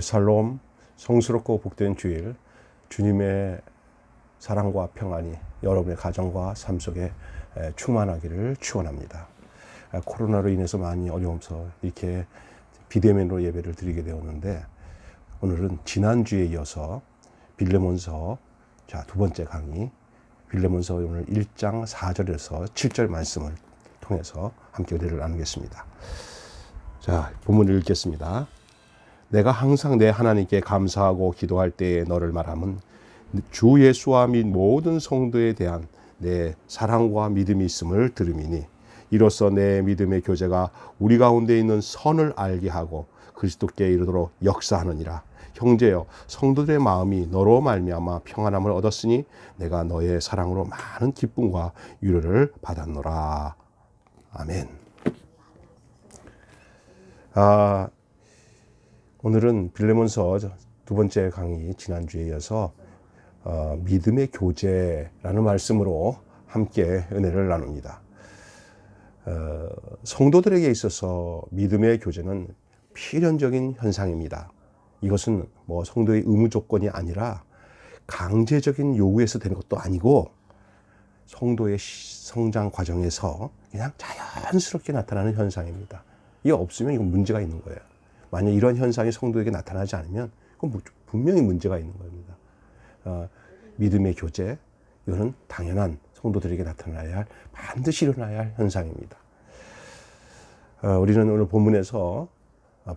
샬롬, 성스럽고 복된 주일, 주님의 사랑과 평안이 여러분의 가정과 삶 속에 충만하기를 축원합니다. 코로나로 인해서 많이 어려워서 이렇게 비대면으로 예배를 드리게 되었는데, 오늘은 지난주에 이어서 빌레몬서 두 번째 강의, 빌레몬서 오늘 1장 4절에서 7절 말씀을 통해서 함께 은혜를 나누겠습니다. 자, 본문을 읽겠습니다. 내가 항상 내 하나님께 감사하고 기도할 때에 너를 말함은 주 예수와 및 모든 성도에 대한 내 사랑과 믿음이 있음을 들음이니, 이로써 내 믿음의 교제가 우리 가운데 있는 선을 알게 하고 그리스도께 이르도록 역사하느니라. 형제여, 성도들의 마음이 너로 말미암아 평안함을 얻었으니 내가 너의 사랑으로 많은 기쁨과 위로를 받았노라. 아멘. 오늘은 빌레몬서 두 번째 강의, 지난주에 이어서 믿음의 교제라는 말씀으로 함께 은혜를 나눕니다. 성도들에게 있어서 믿음의 교제는 필연적인 현상입니다. 이것은 성도의 의무 조건이 아니라 강제적인 요구에서 되는 것도 아니고, 성도의 성장 과정에서 그냥 자연스럽게 나타나는 현상입니다. 이게 없으면 이건 문제가 있는 거예요. 만약 이런 현상이 성도에게 나타나지 않으면 그건 분명히 문제가 있는 겁니다. 믿음의 교제, 이거는 당연한 성도들에게 나타나야 할, 반드시 일어나야 할 현상입니다. 우리는 오늘 본문에서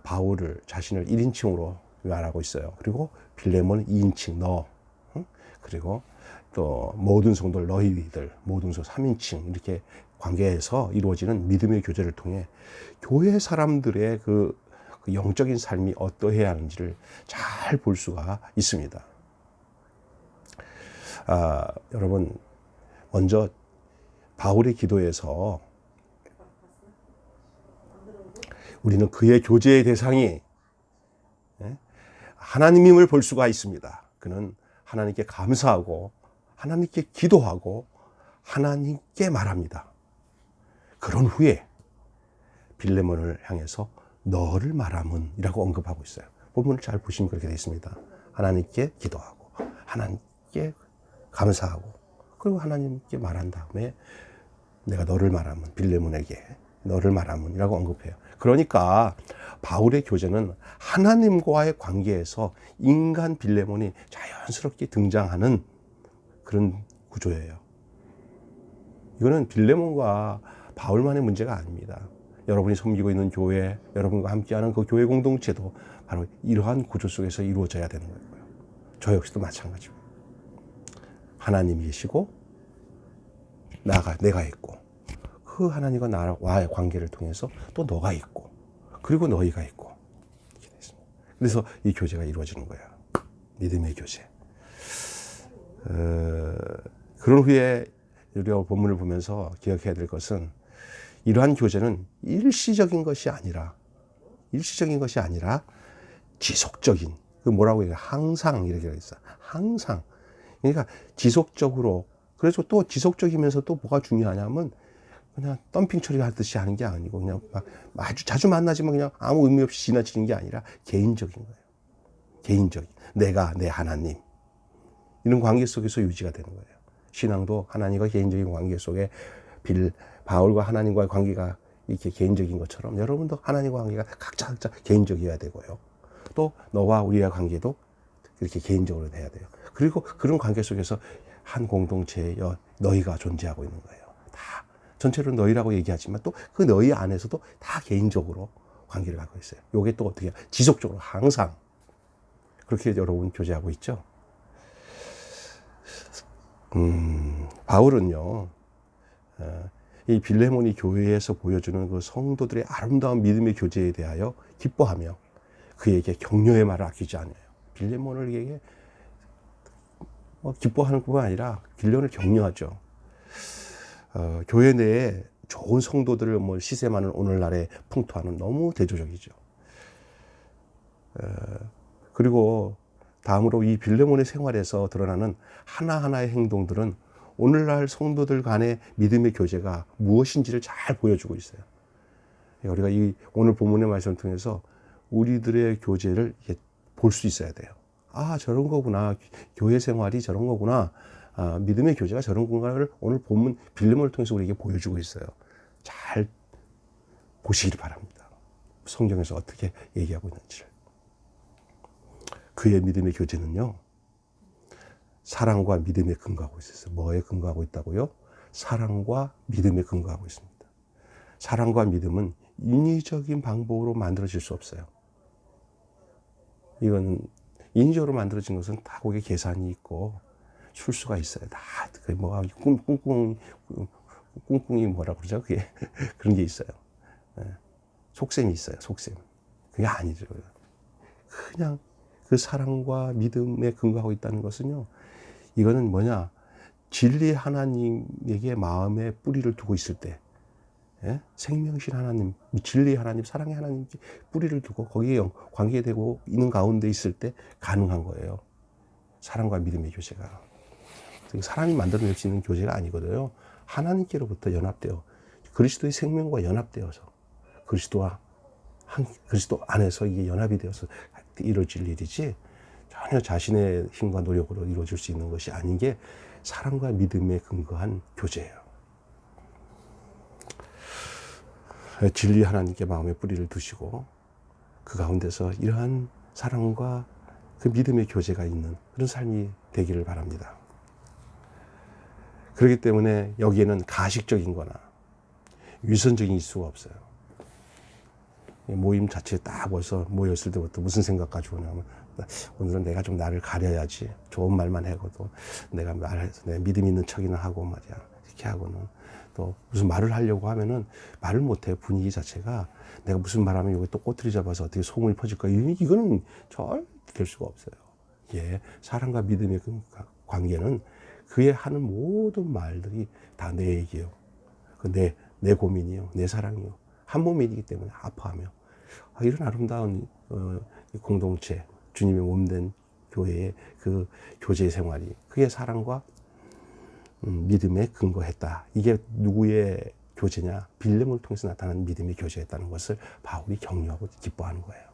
바울을 자신을 1인칭으로 말하고 있어요. 그리고 빌레몬 2인칭 너, 그리고 또 모든 성도들 너희들, 모든 성도 3인칭, 이렇게 관계에서 이루어지는 믿음의 교제를 통해 교회 사람들의 그 영적인 삶이 어떠해야 하는지를 잘 볼 수가 있습니다. 여러분, 먼저 바울의 기도에서 우리는 그의 교제의 대상이 하나님임을 볼 수가 있습니다. 그는 하나님께 감사하고 하나님께 기도하고 하나님께 말합니다. 그런 후에 빌레몬을 향해서 너를 말함은 이라고 언급하고 있어요. 본문을 잘 보시면 그렇게 되어 있습니다. 하나님께 기도하고 하나님께 감사하고 그리고 하나님께 말한 다음에 내가 너를 말함은, 빌레몬에게 너를 말함은 이라고 언급해요. 그러니까 바울의 교제는 하나님과의 관계에서 인간 빌레몬이 자연스럽게 등장하는 그런 구조예요. 이거는 빌레몬과 바울만의 문제가 아닙니다. 여러분이 섬기고 있는 교회, 여러분과 함께하는 그 교회 공동체도 바로 이러한 구조 속에서 이루어져야 되는 거고요. 저 역시도 마찬가지고, 하나님이 계시고 내가 있고, 그 하나님과 나와의 관계를 통해서 또 너가 있고, 그리고 너희가 있고, 이렇게 됐습니다. 그래서 이 교제가 이루어지는 거예요. 믿음의 교제. 그런 후에 우리가 본문을 보면서 기억해야 될 것은, 이러한 교제는 일시적인 것이 아니라 지속적인, 그 뭐라고 해요? 항상 이렇게 있어요. 항상. 그러니까 지속적으로. 그래서 또 지속적이면서 또 뭐가 중요하냐면, 그냥 덤핑 처리하듯이 하는 게 아니고, 그냥 막 아주 자주 만나지만 그냥 아무 의미 없이 지나치는 게 아니라 개인적인 거예요. 개인적인. 내가, 내 하나님. 이런 관계 속에서 유지가 되는 거예요. 신앙도 하나님과 개인적인 관계 속에 바울과 하나님과의 관계가 이렇게 개인적인 것처럼, 여러분도 하나님과 관계가 각자 개인적이어야 되고요. 또 너와 우리의 관계도 이렇게 개인적으로 돼야 돼요. 그리고 그런 관계 속에서 한 공동체의 너희가 존재하고 있는 거예요. 다 전체로 너희라고 얘기하지만 또 그 너희 안에서도 다 개인적으로 관계를 갖고 있어요. 이게 또 어떻게 지속적으로 항상 그렇게 여러분 교제하고 있죠. 바울은요, 이 빌레몬이 교회에서 보여주는 그 성도들의 아름다운 믿음의 교제에 대하여 기뻐하며 그에게 격려의 말을 아끼지 않아요. 빌레몬에게 기뻐하는 뿐만 아니라 빌레몬을 격려하죠. 교회 내에 좋은 성도들을 시샘하는 오늘날의 풍토와는 너무 대조적이죠. 그리고 다음으로 이 빌레몬의 생활에서 드러나는 하나하나의 행동들은 오늘날 성도들 간의 믿음의 교제가 무엇인지를 잘 보여주고 있어요. 우리가 이 오늘 본문의 말씀을 통해서 우리들의 교제를 볼 수 있어야 돼요. 아, 저런 거구나. 교회 생활이 저런 거구나. 아, 믿음의 교제가 저런 건가를 오늘 본문 빌레몬을 통해서 우리에게 보여주고 있어요. 잘 보시기를 바랍니다. 성경에서 어떻게 얘기하고 있는지를. 그의 믿음의 교제는요, 사랑과 믿음에 근거하고 있었어요. 뭐에 근거하고 있다고요? 사랑과 믿음에 근거하고 있습니다. 사랑과 믿음은 인위적인 방법으로 만들어질 수 없어요. 이건 인위적으로 만들어진 것은 다 거기에 계산이 있고 출수가 있어요. 다 뭐가 꿍꿍이 뭐라 그러죠? 그게 그런 게 있어요. 속셈이 있어요. 속셈. 그게 아니죠. 그냥 그 사랑과 믿음에 근거하고 있다는 것은요, 이거는 뭐냐, 진리 하나님에게 마음에 뿌리를 두고 있을 때, 생명신 하나님, 진리 하나님, 사랑의 하나님께 뿌리를 두고 거기에 관계되고 있는 가운데 있을 때 가능한 거예요. 사랑과 믿음의 교제가. 사람이 만들어낼 수 있는 교제가 아니거든요. 하나님께로부터 연합되어 그리스도의 생명과 연합되어서 그리스도 안에서 이게 연합이 되어서 이루어질 일이지, 전혀 자신의 힘과 노력으로 이루어질 수 있는 것이 아닌 게 사랑과 믿음에 근거한 교제예요. 진리 하나님께 마음의 뿌리를 두시고 그 가운데서 이러한 사랑과 그 믿음의 교제가 있는 그런 삶이 되기를 바랍니다. 그렇기 때문에 여기에는 가식적인 거나 위선적인 수가 없어요. 모임 자체에 딱 와서 모였을 때부터 무슨 생각 가지고 오냐면, 오늘은 내가 좀 나를 가려야지. 좋은 말만 해고도 내가 말해서 내 믿음 있는 척이나 하고 말이야. 이렇게 하고는 또 무슨 말을 하려고 하면은 말을 못해요. 분위기 자체가 내가 무슨 말하면 여기 또 꼬투리 잡아서 어떻게 소문이 퍼질까? 이거는 절대 될 수가 없어요. 예, 사랑과 믿음의 그 관계는 그의 하는 모든 말들이 다 내 얘기예요. 내 고민이요, 내 사랑이요. 한 몸이기 때문에 아파하며, 이런 아름다운 공동체, 주님의 몸된 교회의 그 교제 생활이 그의 사랑과 믿음에 근거했다. 이게 누구의 교제냐? 빌레몬을 통해서 나타나는 믿음의 교제였다는 것을 바울이 격려하고 기뻐하는 거예요.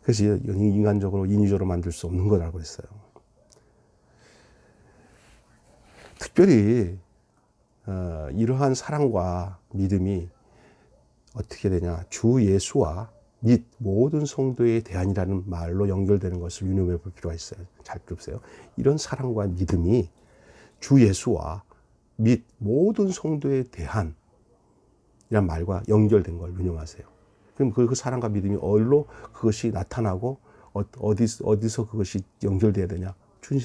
그래서 인간적으로, 인위적으로 만들 수 없는 거라고 했어요. 특별히 이러한 사랑과 믿음이 어떻게 되냐? 주 예수와 및 모든 성도의 대안이라는 말로 연결되는 것을 유념해 볼 필요가 있어요. 잘 들으세요. 이런 사랑과 믿음이 주 예수와 및 모든 성도의 대안이란 말과 연결된 걸 유념하세요. 그럼 그 사랑과 믿음이 어디로 그것이 나타나고 어디서 그것이 연결돼야 되냐?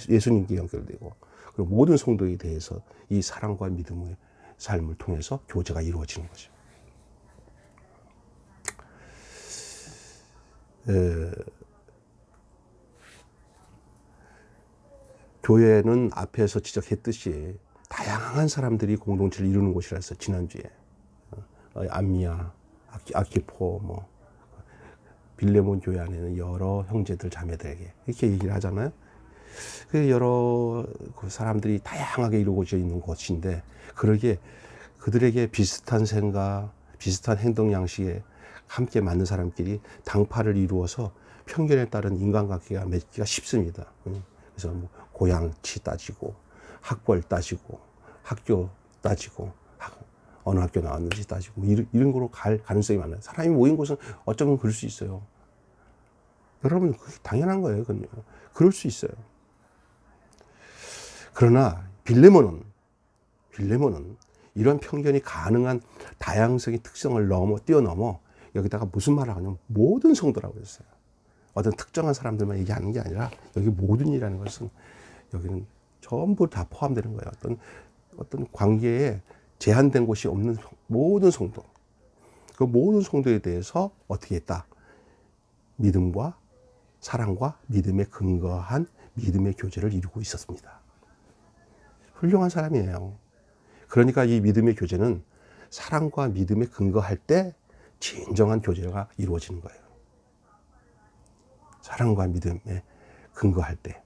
예수님께 연결되고, 그리고 모든 성도에 대해서 이 사랑과 믿음의 삶을 통해서 교제가 이루어지는 거죠. 교회는 앞에서 지적했듯이 다양한 사람들이 공동체를 이루는 곳이라서 지난주에 안미야, 아키포, 빌레몬 교회 안에는 여러 형제들 자매들에게 이렇게 얘기를 하잖아요. 그 여러 사람들이 다양하게 이루어져 있는 곳인데, 그러게 그들에게 비슷한 생각, 비슷한 행동 양식에 함께 맞는 사람끼리 당파를 이루어서 편견에 따른 인간관계가 맺기가 쉽습니다. 그래서 고향치 따지고, 학벌 따지고, 학교 따지고, 어느 학교 나왔는지 따지고, 이런 거로 갈 가능성이 많아요. 사람이 모인 곳은 어쩌면 그럴 수 있어요. 여러분, 그게 당연한 거예요. 그럴 수 있어요. 그러나 빌레몬은 이런 편견이 가능한 다양성의 특성을 뛰어넘어 여기다가 무슨 말을 하냐면 모든 성도라고 했어요. 어떤 특정한 사람들만 얘기하는 게 아니라 여기 모든이라는 것은 여기는 전부 다 포함되는 거예요. 어떤 관계에 제한된 곳이 없는 모든 성도. 그 모든 성도에 대해서 어떻게 했다? 믿음과 사랑과 믿음에 근거한 믿음의 교제를 이루고 있었습니다. 훌륭한 사람이에요. 그러니까 이 믿음의 교제는 사랑과 믿음에 근거할 때 진정한 교제가 이루어지는 거예요. 사랑과 믿음에 근거할 때.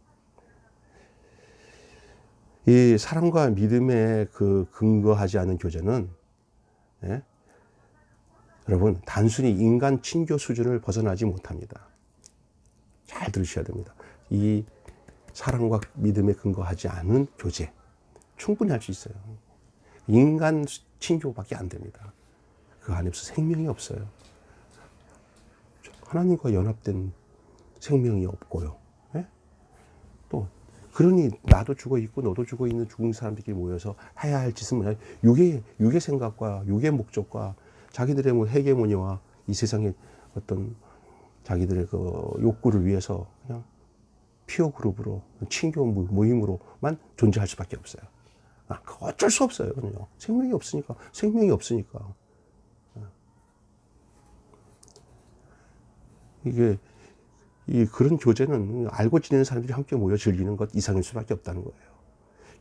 이 사랑과 믿음에 근거하지 않은 교제는 여러분, 단순히 인간 친교 수준을 벗어나지 못합니다. 잘 들으셔야 됩니다. 이 사랑과 믿음에 근거하지 않은 교제 충분히 할 수 있어요. 인간 친교밖에 안 됩니다. 그 안에서 생명이 없어요. 하나님과 연합된 생명이 없고요. 예? 또 그러니 나도 죽어 있고 너도 죽어 있는 죽은 사람들끼리 모여서 해야 할 짓은 뭐냐? 육의 생각과 육의 목적과 자기들의 뭐 헤게모니와 이 세상의 어떤 자기들의 그 욕구를 위해서 그냥 피어 그룹으로 친교 모임으로만 존재할 수밖에 없어요. 그거 어쩔 수 없어요. 그럼요. 생명이 없으니까. 그런 교제는 알고 지내는 사람들이 함께 모여 즐기는 것 이상일 수밖에 없다는 거예요.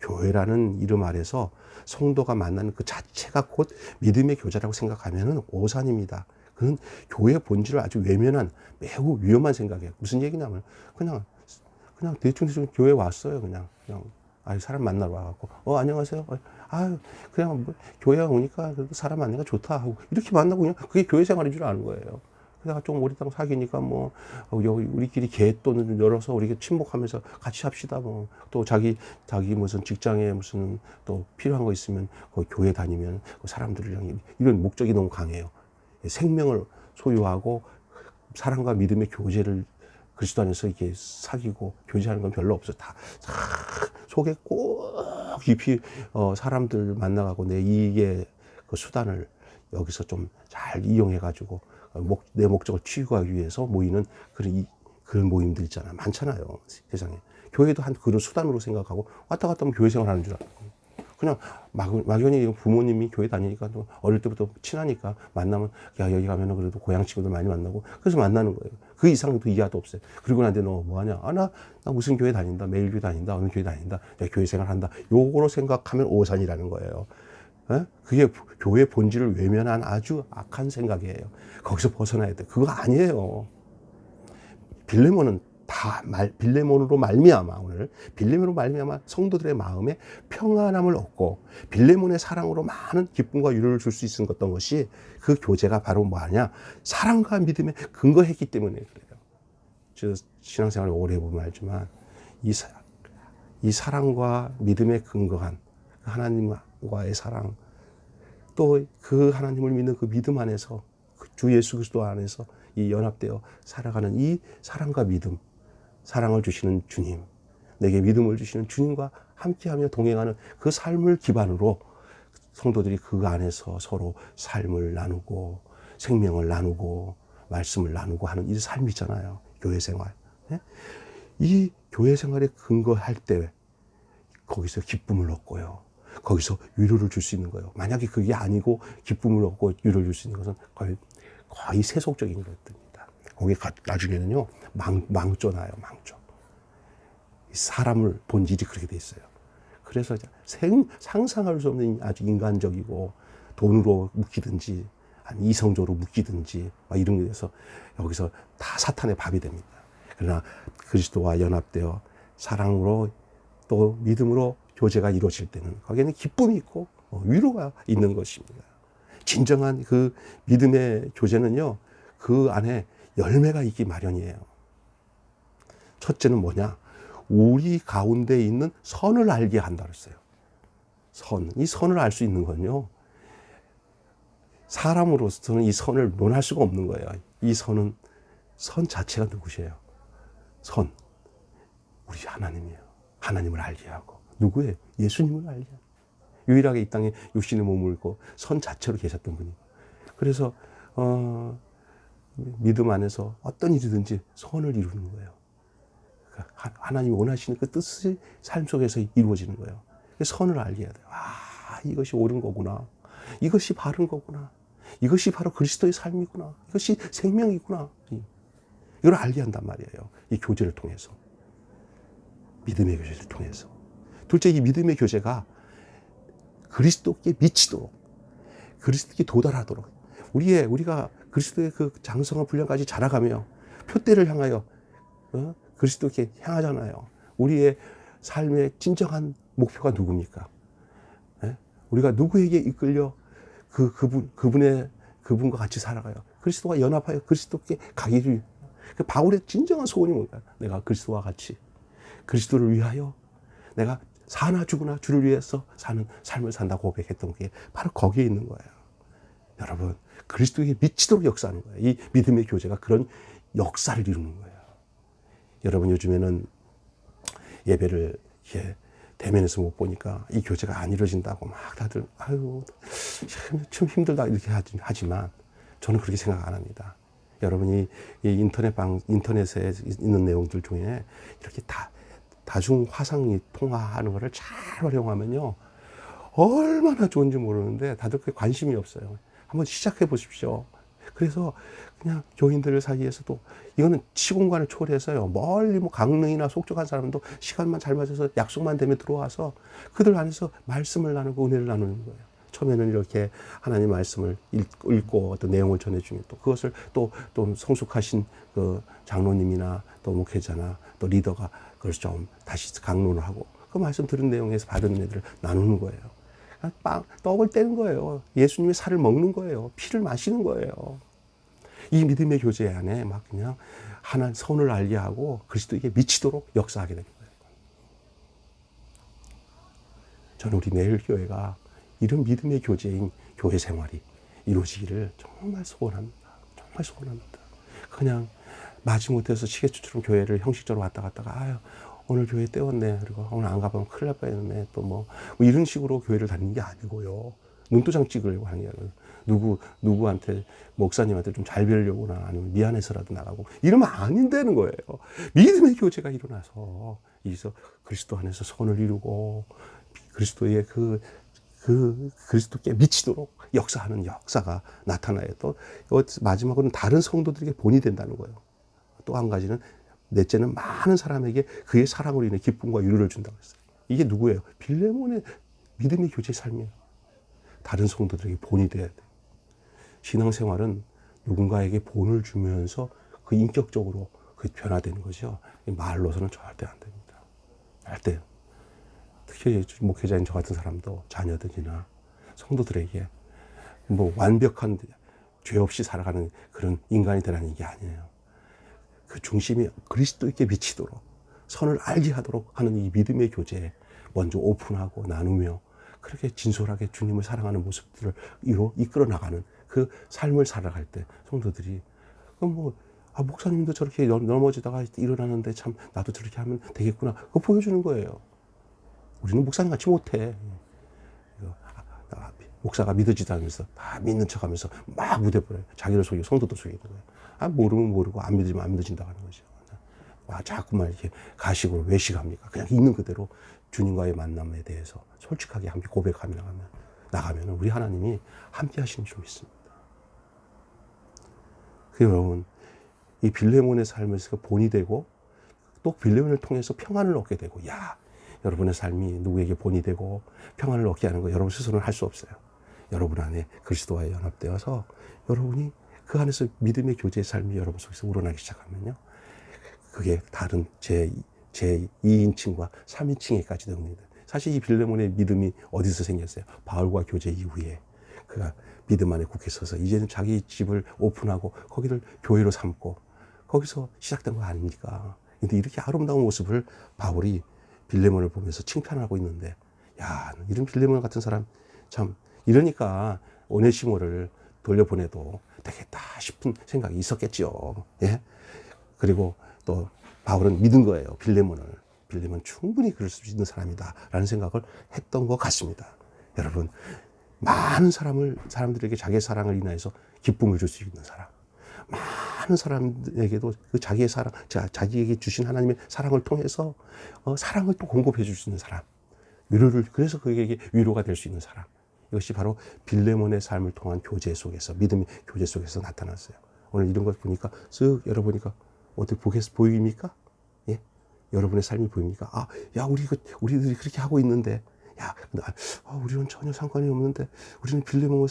교회라는 이름 아래서 성도가 만나는 그 자체가 곧 믿음의 교제라고 생각하면은 오산입니다. 그는 교회의 본질을 아주 외면한 매우 위험한 생각이에요. 무슨 얘기냐면 그냥 대충 교회 왔어요. 그냥 사람 만나러 와갖고 안녕하세요. 그냥 뭐 교회 오니까 사람 만나니까 좋다 하고 이렇게 만나고 그냥 그게 교회 생활인 줄 아는 거예요. 내가 좀 오랫동안 사귀니까 뭐 여기 우리끼리 갯돈을 열어서 우리 친목하면서 같이 합시다. 뭐 또 자기 무슨 직장에 무슨 또 필요한 거 있으면 거기 교회 다니면 그 사람들이랑 이런 목적이 너무 강해요. 생명을 소유하고 사랑과 믿음의 교제를 그리스도 안에서 이렇게 사귀고 교제하는 건 별로 없어. 다 속에 꼭 깊이 사람들 만나가고 내 이익의 그 수단을 여기서 좀 잘 이용해가지고 내 목적을 취하기 위해서 모이는 그런 모임들 있잖아요. 많잖아요. 세상에. 교회도 한 그런 수단으로 생각하고 왔다 갔다 하면 교회 생활 하는 줄 알고. 그냥 막연히 부모님이 교회 다니니까 또 어릴 때부터 친하니까 만나면 여기 가면은 그래도 고향 친구들 많이 만나고 그래서 만나는 거예요. 그 이상도 이하도 없어요. 그리고 나한테 너 뭐하냐? 나 무슨 교회 다닌다. 매일 교회 다닌다. 어느 교회 다닌다. 내가 교회 생활 한다. 요거로 생각하면 오산이라는 거예요. 그게 교회 본질을 외면한 아주 악한 생각이에요. 거기서 벗어나야 돼. 그거 아니에요. 빌레몬으로 말미암아 성도들의 마음에 평안함을 얻고 빌레몬의 사랑으로 많은 기쁨과 위로를 줄 수 있었던 것이 그 교제가 바로 뭐하냐? 사랑과 믿음에 근거했기 때문에 그래요. 저 신앙생활을 오래 해보면 알지만 이 사랑과 믿음에 근거한 하나님과의 사랑, 또 그 하나님을 믿는 그 믿음 안에서 주 예수 그리스도 안에서 이 연합되어 살아가는 이 사랑과 믿음, 사랑을 주시는 주님, 내게 믿음을 주시는 주님과 함께하며 동행하는 그 삶을 기반으로 성도들이 그 안에서 서로 삶을 나누고 생명을 나누고 말씀을 나누고 하는 이 삶이잖아요. 교회 생활. 이 교회 생활에 근거할 때 거기서 기쁨을 얻고요. 거기서 위로를 줄 수 있는 거예요. 만약에 그게 아니고 기쁨을 얻고 위로를 줄 수 있는 것은 거의 세속적인 것들입니다. 거기에 나중에는요, 망조나요, 망조. 사람을 본질이 그렇게 돼 있어요. 그래서 상상할 수 없는 아주 인간적이고 돈으로 묶이든지, 아니 이성적으로 묶이든지, 막 이런 게 돼서 여기서 다 사탄의 밥이 됩니다. 그러나 그리스도와 연합되어 사랑으로 또 믿음으로 교제가 이루어질 때는 거기에는 기쁨이 있고 위로가 있는 것입니다. 진정한 그 믿음의 교제는요, 그 안에 열매가 있기 마련이에요. 첫째는 뭐냐? 우리 가운데 있는 선을 알게 한다 그랬어요. 이 선을 알 수 있는 건요, 사람으로서는 이 선을 논할 수가 없는 거예요. 이 선 자체가 누구시에요? 우리 하나님이에요. 하나님을 알게 하고. 누구예요? 예수님을 알게 하고. 유일하게 이 땅에 육신의 몸을 입고 선 자체로 계셨던 분이. 그래서 믿음 안에서 어떤 일이든지 선을 이루는 거예요. 하나님이 원하시는 그 뜻이 삶 속에서 이루어지는 거예요. 선을 알게 해야 돼요. 이것이 옳은 거구나. 이것이 바른 거구나. 이것이 바로 그리스도의 삶이구나. 이것이 생명이구나. 이걸 알게 한단 말이에요. 이 교제를 통해서. 믿음의 교제를 통해서. 둘째, 이 믿음의 교제가 그리스도께 미치도록, 그리스도께 도달하도록, 우리가 그리스도의 그 장성한 분량까지 자라가며 표대를 향하여 그리스도께 향하잖아요. 우리의 삶의 진정한 목표가 누굽니까? 우리가 누구에게 이끌려 그분의 그분과 같이 살아가요. 그리스도와 연합하여 그리스도께 가기를. 바울의 진정한 소원이 뭔가? 내가 그리스도와 같이 그리스도를 위하여 내가 사나 죽으나 주를 위해서 사는 삶을 산다고 고백했던 게 바로 거기에 있는 거예요. 여러분, 그리스도에게 미치도록 역사하는 거예요. 이 믿음의 교제가 그런 역사를 이루는 거예요. 여러분, 요즘에는 예배를 이렇게 대면에서 못 보니까 이 교제가 안 이루어진다고 막 다들 아유 참 힘들다 이렇게 하지만 저는 그렇게 생각 안 합니다. 여러분이 이 인터넷에 있는 내용들 중에 이렇게 다중 화상 통화하는 것을 잘 활용하면요 얼마나 좋은지 모르는데 다들 그게 관심이 없어요. 한번 시작해 보십시오. 그래서 그냥 교인들 사이에서도 이거는 시공간을 초월해서요. 멀리 뭐 강릉이나 속초간 사람도 시간만 잘 맞아서 약속만 되면 들어와서 그들 안에서 말씀을 나누고 은혜를 나누는 거예요. 처음에는 이렇게 하나님 말씀을 읽고 어떤 내용을 전해주면 또 그것을 또 성숙하신 그 장로님이나 또 목회자나 또 리더가 그걸 좀 다시 강론을 하고 그 말씀 들은 내용에서 받은 은혜들을 나누는 거예요. 떡을 떼는 거예요. 예수님의 살을 먹는 거예요. 피를 마시는 거예요. 이 믿음의 교제 안에 막 그냥 하나 선을 알게 하고 그리스도에게 미치도록 역사하게 되는 거예요. 저는 우리 매일교회가 이런 믿음의 교제인 교회 생활이 이루어지기를 정말 소원합니다. 정말 소원합니다. 그냥 마지못해서 시계추처럼 교회를 형식적으로 왔다 갔다가 아유 오늘 교회 때웠네. 그리고 오늘 안 가보면 큰일 날 뻔했네. 또 뭐 이런 식으로 교회를 다니는 게 아니고요. 눈도장 찍으려고 하는 게 아니라 누구한테 목사님한테 좀 잘 배우려고나 아니면 미안해서라도 나가고 이러면 안 되는 거예요. 믿음의 교제가 일어나서 이서 그리스도 안에서 선을 이루고 그리스도의 그리스도께 미치도록 역사하는 역사가 나타나요. 또 마지막으로는 다른 성도들에게 본이 된다는 거예요. 또 한 가지는 넷째는 많은 사람에게 그의 사랑으로 인해 기쁨과 위로를 준다고 했어요. 이게 누구예요? 빌레몬의 믿음의 교제 삶이에요. 다른 성도들에게 본이 돼야 돼요. 신앙생활은 누군가에게 본을 주면서 그 인격적으로 그 변화되는 거죠. 말로서는 절대 안 됩니다. 절대. 특히 목회자인 저 같은 사람도 자녀들이나 성도들에게 뭐 완벽한 죄 없이 살아가는 그런 인간이 되라는 게 아니에요. 그 중심이 그리스도에게 미치도록 선을 알게 하도록 하는 이 믿음의 교제에 먼저 오픈하고 나누며 그렇게 진솔하게 주님을 사랑하는 모습들을 이끌어 나가는 그 삶을 살아갈 때 성도들이 목사님도 저렇게 넘어지다가 일어나는데 참 나도 저렇게 하면 되겠구나. 그거 보여주는 거예요. 우리는 목사님 같이 못해. 목사가 믿어지도 않으면서 다 믿는 척하면서 막 무대버려요. 자기를 속이고 성도도 속이는 거예요. 모르면 모르고 안 믿으면 안 믿어진다고 하는 거죠. 자꾸만 이렇게 가식으로 외식합니까? 그냥 있는 그대로 주님과의 만남에 대해서 솔직하게 함께 고백하며 나가면 우리 하나님이 함께 하시는 줄 믿습니다. 여러분, 이 빌레몬의 삶에서 본이 되고 또 빌레몬을 통해서 평안을 얻게 되고 여러분의 삶이 누구에게 본이 되고 평안을 얻게 하는 거 여러분 스스로는 할 수 없어요. 여러분 안에 그리스도와 연합되어서 여러분이 그 안에서 믿음의 교제의 삶이 여러분 속에서 우러나기 시작하면요. 그게 다른 제2인칭과 3인칭에까지 됩니다. 사실 이 빌레몬의 믿음이 어디서 생겼어요? 바울과 교제 이후에 그가 믿음 안에 굳게 서서 이제는 자기 집을 오픈하고 거기를 교회로 삼고 거기서 시작된 거 아닙니까? 근데 이렇게 아름다운 모습을 바울이 빌레몬을 보면서 칭찬하고 있는데 이런 빌레몬 같은 사람 참 이러니까 오네시모를 돌려보내도 되겠다 싶은 생각이 있었겠죠. 예? 그리고 또 바울은 믿은 거예요. 빌레몬은 충분히 그럴 수 있는 사람이다 라는 생각을 했던 것 같습니다. 여러분, 많은 사람들에게 자기의 사랑을 인하여서 기쁨을 줄 수 있는 사람, 많은 사람에게도 그 자기의 사랑, 자기에게 주신 하나님의 사랑을 통해서 사랑을 또 공급해 줄 수 있는 사람, 그래서 그에게 위로가 될 수 있는 사람, 이것이 바로 빌레몬의 삶을 통한 교제 속에서, 믿음의 교제 속에서 나타났어요. 오늘 이런 것 보니까 쓱 열어보니까 어떻게 보입니까? 예? 여러분의 삶이 보입니까? 우리들이 그렇게 하고 있는데, 우리는 전혀 상관이 없는데, 우리는 빌레몬의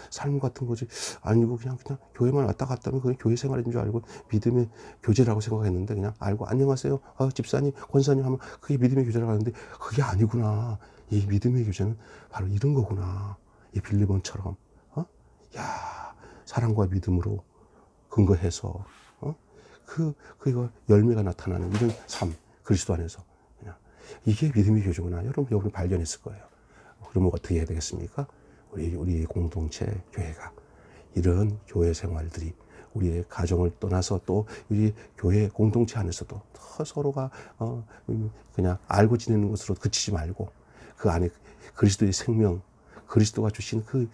삶 같은 거지. 아니고, 그냥 교회만 왔다 갔다 하면 그건 교회 생활인 줄 알고 믿음의 교제라고 생각했는데, 그냥 알고, 안녕하세요. 집사님, 권사님 하면 그게 믿음의 교제라고 하는데, 그게 아니구나. 이 믿음의 교제는 바로 이런 거구나. 이 빌레몬처럼. 사랑과 믿음으로 근거해서 그거 열매가 나타나는 이런 삶, 그리스도 안에서 그냥 이게 믿음의 교제구나. 여러분 발견했을 거예요. 그러면 어떻게 해야 되겠습니까? 우리 공동체 교회가 이런 교회 생활들이 우리의 가정을 떠나서 또 우리 교회 공동체 안에서도 더 서로가 그냥 알고 지내는 것으로 그치지 말고 그 안에 그리스도의 생명, 그리스도가 주신 그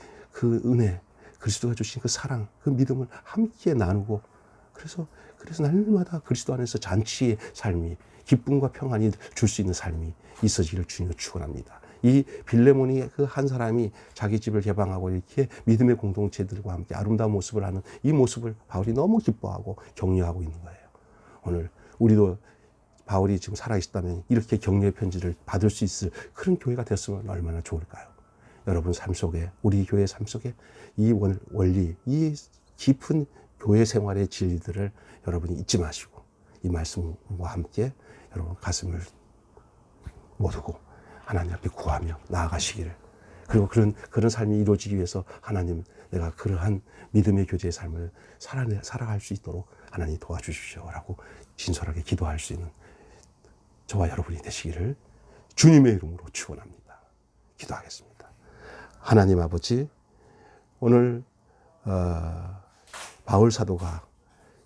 은혜, 그리스도가 주신 그 사랑, 그 믿음을 함께 나누고 그래서 날마다 그리스도 안에서 잔치의 삶이 기쁨과 평안이 줄 수 있는 삶이 있어지기를 주님을 축원합니다. 이 빌레몬이 그 한 사람이 자기 집을 개방하고 이렇게 믿음의 공동체들과 함께 아름다운 모습을 하는 이 모습을 바울이 너무 기뻐하고 격려하고 있는 거예요. 오늘 우리도 바울이 지금 살아있다면 이렇게 격려의 편지를 받을 수 있을 그런 교회가 됐으면 얼마나 좋을까요? 여러분 삶 속에, 우리 교회 삶 속에 이 원리, 이 깊은 교회 생활의 진리들을 여러분이 잊지 마시고 이 말씀과 함께 여러분 가슴을 모두고 하나님 앞에 구하며 나아가시기를, 그리고 그런 삶이 이루어지기 위해서 하나님, 내가 그러한 믿음의 교제의 삶을 살아갈 수 있도록 하나님 도와주십시오라고 진솔하게 기도할 수 있는 저와 여러분이 되시기를 주님의 이름으로 축원합니다. 기도하겠습니다. 하나님 아버지, 오늘 바울 사도가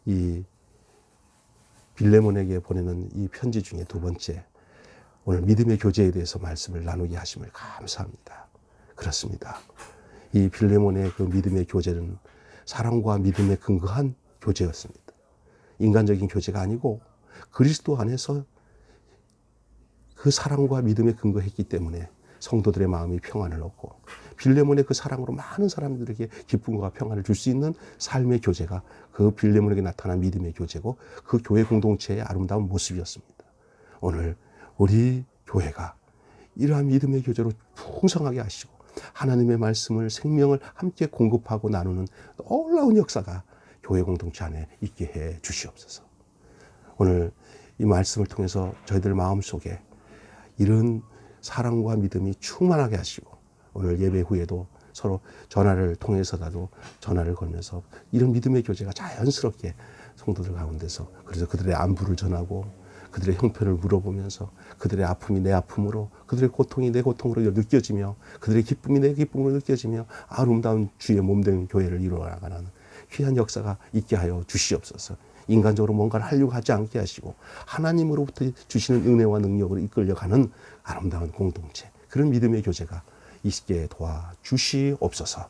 이 빌레몬에게 보내는 이 편지 중에 두 번째, 오늘 믿음의 교제에 대해서 말씀을 나누게 하심을 감사합니다. 그렇습니다. 이 빌레몬의 그 믿음의 교제는 사랑과 믿음에 근거한 교제였습니다. 인간적인 교제가 아니고 그리스도 안에서 그 사랑과 믿음에 근거했기 때문에 성도들의 마음이 평안을 얻고 빌레몬의 그 사랑으로 많은 사람들에게 기쁨과 평안을 줄 수 있는 삶의 교제가 그 빌레몬에게 나타난 믿음의 교제고 그 교회 공동체의 아름다운 모습이었습니다. 오늘 우리 교회가 이러한 믿음의 교제로 풍성하게 하시고 하나님의 말씀을, 생명을 함께 공급하고 나누는 놀라운 역사가 교회 공동체 안에 있게 해 주시옵소서. 오늘 이 말씀을 통해서 저희들 마음속에 이런 사랑과 믿음이 충만하게 하시고 오늘 예배 후에도 서로 전화를 통해서라도 전화를 걸면서 이런 믿음의 교제가 자연스럽게 성도들 가운데서, 그래서 그들의 안부를 전하고 그들의 형편을 물어보면서 그들의 아픔이 내 아픔으로, 그들의 고통이 내 고통으로 느껴지며 그들의 기쁨이 내 기쁨으로 느껴지며 아름다운 주의 몸된 교회를 이루어나가는 귀한 역사가 있게 하여 주시옵소서. 인간적으로 뭔가를 하려고 하지 않게 하시고 하나님으로부터 주시는 은혜와 능력으로 이끌려가는 아름다운 공동체, 그런 믿음의 교제가 있게 도와주시옵소서.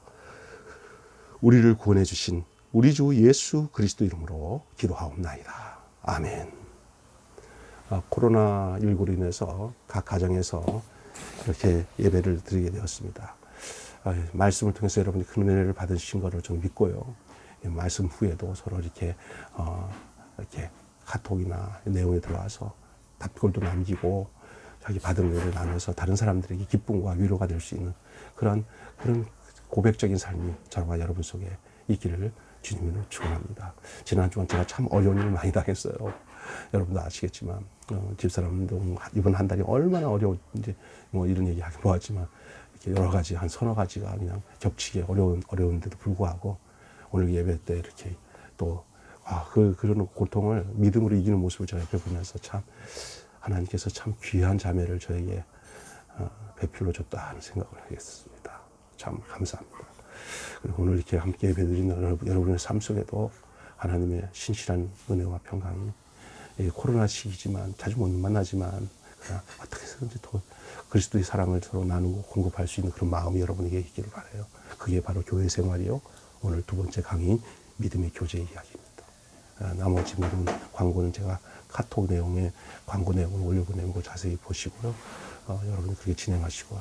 우리를 구원해 주신 우리 주 예수 그리스도 이름으로 기도하옵나이다. 아멘. 코로나19로 인해서 각 가정에서 이렇게 예배를 드리게 되었습니다. 말씀을 통해서 여러분이 큰 은혜를 받으신 것을 좀 믿고요. 말씀 후에도 서로 이렇게 카톡이나 내용에 들어와서 답글도 남기고 자기 받은 은혜를 나눠서 다른 사람들에게 기쁨과 위로가 될 수 있는 그런 고백적인 삶이 저와 여러분 속에 있기를 주님으로 축원합니다. 지난 주간 제가 참 어려운 일을 많이 당했어요. 여러분도 아시겠지만 집사람도 이번 한 달이 얼마나 어려운지 뭐 이런 얘기 하긴 뭐하지만 이렇게 여러 가지 한 서너 가지가 그냥 겹치게 어려운데도 불구하고 오늘 예배 때 이렇게 또 그런 고통을 믿음으로 이기는 모습을 제가 옆에 보면서 참 하나님께서 참 귀한 자매를 저에게 베풀어 줬다 하는 생각을 하겠습니다. 참 감사합니다. 그리고 오늘 이렇게 함께 예배드리는 여러분의 삶 속에도 하나님의 신실한 은혜와 평강이 코로나 시기지만 자주 못 만나지만 그냥 어떻게 해서든지 더 그리스도의 사랑을 서로 나누고 공급할 수 있는 그런 마음이 여러분에게 있기를 바라요. 그게 바로 교회 생활이요. 오늘 두 번째 강의인 믿음의 교제 이야기입니다. 나머지 모든 광고는 제가 카톡 내용에 광고 내용을 올려보내고 자세히 보시고요. 여러분이 그렇게 진행하시고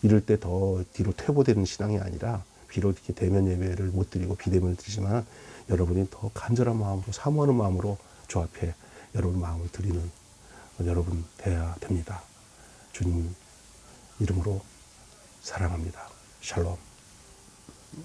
이럴 때 더 뒤로 퇴보되는 신앙이 아니라 비록 이렇게 대면 예배를 못 드리고 비대면을 드리지만 여러분이 더 간절한 마음으로 사모하는 마음으로 주 앞에 여러분 마음을 드리는 여러분 돼야 됩니다. 주님 이름으로 사랑합니다. 샬롬.